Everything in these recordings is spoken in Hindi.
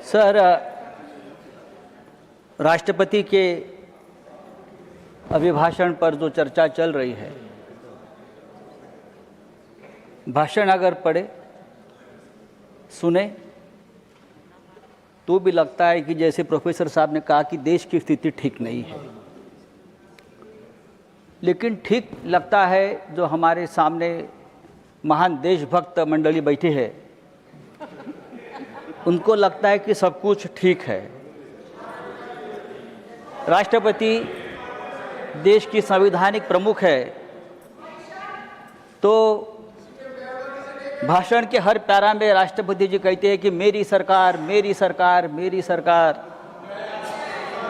सर, राष्ट्रपति के अभिभाषण पर जो चर्चा चल रही है, भाषण अगर पढ़े सुने तो भी लगता है कि जैसे प्रोफेसर साहब ने कहा कि देश की स्थिति ठीक नहीं है। लेकिन ठीक लगता है जो हमारे सामने महान देशभक्त मंडली बैठी है, उनको लगता है कि सब कुछ ठीक है। राष्ट्रपति देश की संवैधानिक प्रमुख है, तो भाषण के हर पैरा में राष्ट्रपति जी कहते हैं कि मेरी सरकार, मेरी सरकार, मेरी सरकार।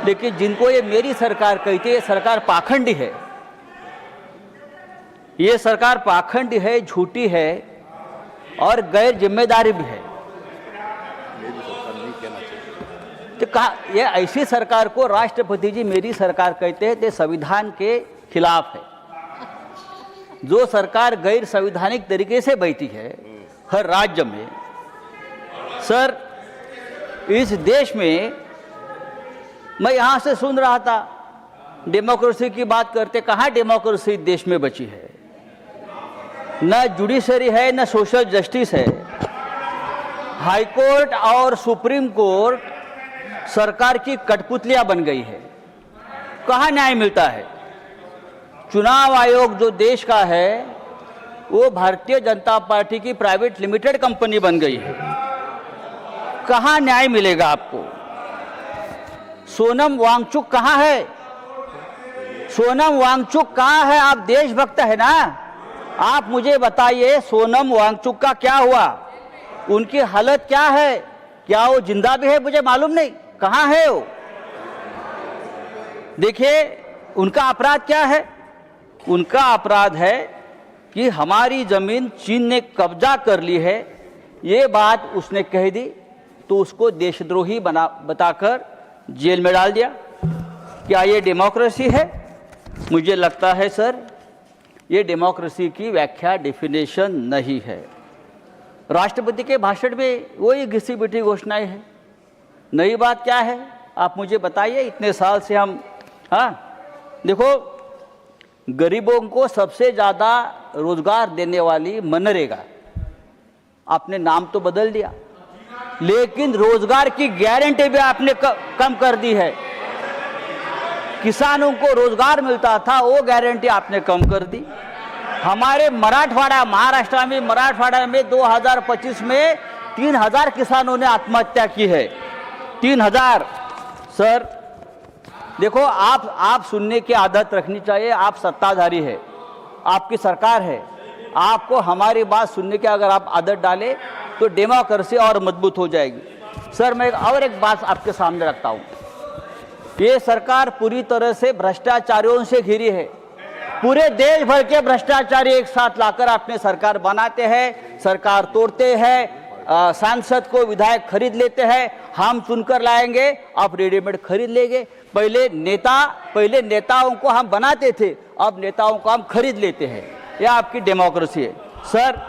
लेकिन जिनको ये मेरी सरकार कहते हैं, सरकार पाखंडी है। ये सरकार पाखंडी है, झूठी है और गैर जिम्मेदारी भी है। तो कहा ये ऐसी सरकार को राष्ट्रपति जी मेरी सरकार कहते हैं, तो संविधान के खिलाफ है। जो सरकार गैर संवैधानिक तरीके से बैठी है हर राज्य में, सर इस देश में मैं यहाँ से सुन रहा था डेमोक्रेसी की बात करते, कहाँ डेमोक्रेसी देश में बची है? न जुडिशरी है, न सोशल जस्टिस है। हाई कोर्ट और सुप्रीम कोर्ट सरकार की कठपुतलियां बन गई है। कहाँ न्याय मिलता है? चुनाव आयोग जो देश का है वो भारतीय जनता पार्टी की प्राइवेट लिमिटेड कंपनी बन गई है। कहाँ न्याय मिलेगा आपको? सोनम वांगचुक कहाँ है? सोनम वांगचुक कहाँ है? आप देशभक्त है ना, आप मुझे बताइए सोनम वांगचुक का क्या हुआ? उनकी हालत क्या है? क्या वो जिंदा भी है? मुझे मालूम नहीं, कहाँ है वो? देखिए उनका अपराध क्या है? उनका अपराध है कि हमारी जमीन चीन ने कब्जा कर ली है। ये बात उसने कह दी तो उसको देशद्रोही बताकर जेल में डाल दिया। क्या ये डेमोक्रेसी है? मुझे लगता है सर ये डेमोक्रेसी की व्याख्या, डेफिनेशन नहीं है। राष्ट्रपति के भाषण में वही घिसी पिटी घोषणाएं हैं। नई बात क्या है आप मुझे बताइए। इतने साल से हम देखो गरीबों को सबसे ज़्यादा रोजगार देने वाली मनरेगा, आपने नाम तो बदल दिया, लेकिन रोजगार की गारंटी भी आपने कम कर दी है। किसानों को रोजगार मिलता था वो गारंटी आपने कम कर दी। हमारे मराठवाड़ा, महाराष्ट्र में मराठवाड़ा में 2025 में 3000 किसानों ने आत्महत्या की है। 3000। सर देखो आप सुनने की आदत रखनी चाहिए। आप सत्ताधारी है, आपकी सरकार है, आपको हमारी बात सुनने की अगर आप आदत डालें तो डेमोक्रेसी और मजबूत हो जाएगी। सर मैं और एक बात आपके सामने रखता हूँ। ये सरकार पूरी तरह से भ्रष्टाचारियों से घिरी है। पूरे देश भर के भ्रष्टाचारी एक साथ लाकर अपने सरकार बनाते हैं, सरकार तोड़ते हैं, सांसद को विधायक खरीद लेते हैं। हम चुनकर लाएंगे, आप रेडीमेड खरीद लेंगे। पहले नेताओं को हम बनाते थे, अब नेताओं को हम खरीद लेते हैं। यह आपकी डेमोक्रेसी है। सर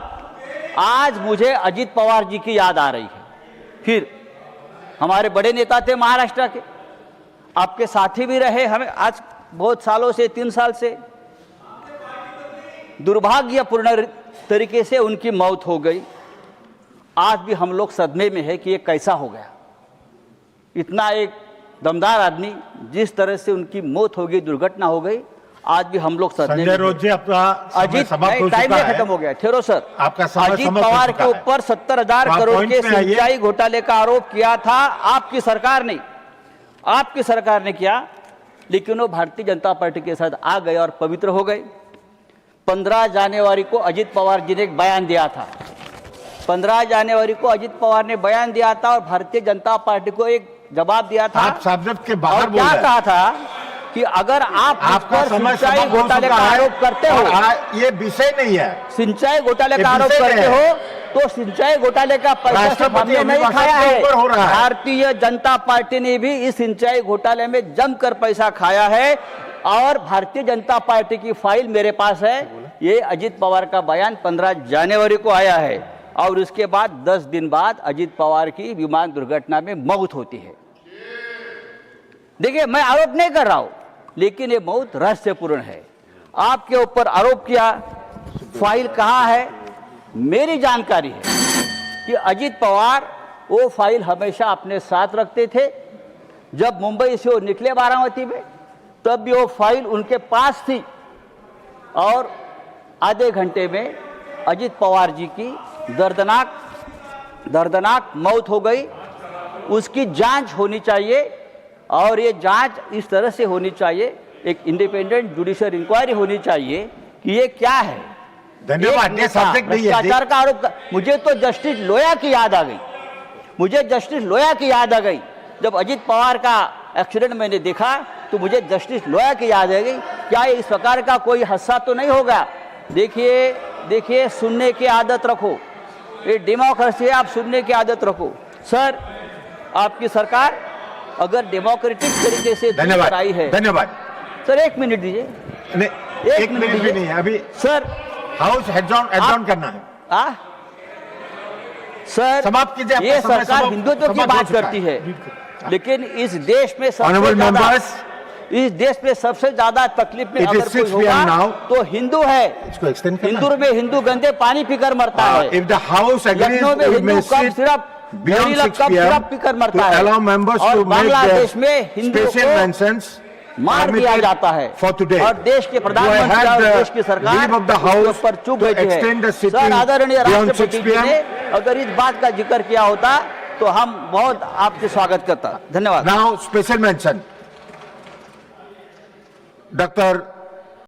आज मुझे अजित पवार जी की याद आ रही है। फिर हमारे बड़े नेता थे महाराष्ट्र के, आपके साथी भी रहे हमें आज बहुत सालों से, 3 साल से। दुर्भाग्यपूर्ण तरीके से उनकी मौत हो गई। आज भी हम लोग सदमे में है कि ये कैसा हो गया। इतना एक दमदार आदमी, जिस तरह से उनकी मौत हो गई, दुर्घटना हो गई, आज भी हम लोग सदमे में। अजीत टाइम खत्म हो गया, ठहरो सर। अजीत पवार के ऊपर 70,000 करोड़ के सिंचाई घोटाले का आरोप किया था आपकी सरकार ने, आपकी सरकार ने किया। लेकिन वो भारतीय जनता पार्टी के साथ आ गए और पवित्र हो गए। 15 जनवरी को अजित पवार जी ने एक बयान दिया था। 15 जनवरी को अजित पवार ने बयान दिया था और भारतीय जनता पार्टी को एक जवाब दिया था। आप सब्जेक्ट के बाहर और क्या कहा था कि अगर आप सिंचाई घोटाले का आरोप करते हो, ये विषय नहीं है। सिंचाई घोटाले का आरोप करते हो तो सिंचाई घोटाले का पैसा हमने नहीं खाया है। भारतीय जनता पार्टी ने भी इस सिंचाई घोटाले में जमकर पैसा खाया है और भारतीय जनता पार्टी की फाइल मेरे पास है। ये अजित पवार का बयान 15 जनवरी को आया है और उसके बाद 10 दिन बाद अजीत पवार की विमान दुर्घटना में मौत होती है। देखिए, मैं आरोप नहीं कर रहा हूं, लेकिन ये मौत रहस्यपूर्ण है। आपके ऊपर आरोप किया, फाइल कहाँ है? मेरी जानकारी है कि अजीत पवार वो फाइल हमेशा अपने साथ रखते थे। जब मुंबई से वो निकले बारामती में, तब भी वो फाइल उनके पास थी और आधे घंटे में अजीत पवार जी की दर्दनाक मौत हो गई। उसकी जांच होनी चाहिए और ये जांच इस तरह से होनी चाहिए, एक इंडिपेंडेंट जुडिशियल इंक्वायरी होनी चाहिए कि ये क्या है। धन्यवाद। ये सब्जेक्ट नहीं है। भ्रष्टाचार का आरोप मुझे तो जस्टिस लोया की याद आ गई, मुझे जस्टिस लोया की याद आ गई। जब अजीत पवार का एक्सीडेंट मैंने देखा तो मुझे जस्टिस लोया की याद आ गई। क्या इस प्रकार का कोई हादसा तो नहीं होगा? देखिए, सुनने की आदत रखो, ये डेमोक्रेसी है, आप सुनने की आदत रखो। सर, आपकी सरकार अगर डेमोक्रेटिक तरीके से धन्यवाद आई है। धन्यवाद सर, 1 मिनट दीजिए। नहीं, एक मिनट भी नहीं है अभी। सर, हाउस एडजॉर्न करना है। सर, समाप्त कीजिए। ये सरकार हिंदुत्व की बात करती है, लेकिन इस देश में इस देश में सबसे ज्यादा तकलीफ में अगर कोई होगा तो हिंदू है। हिंदू में हिंदू गंदे पानी पीकर मरता है। लखनऊ में हिंदू कब सिर्फ पीकर मरता है और बांग्लादेश में हिंदू को मार दिया जाता है और देश के प्रधानमंत्री और देश की सरकार उसके ऊपर चुप बैठी है। सर, आदरणीय राष्ट्रपति जी ने अगर इस बात का जिक्र किया होता तो हम बहुत आपके स्वागत करता। धन्यवाद। Now special mention doctor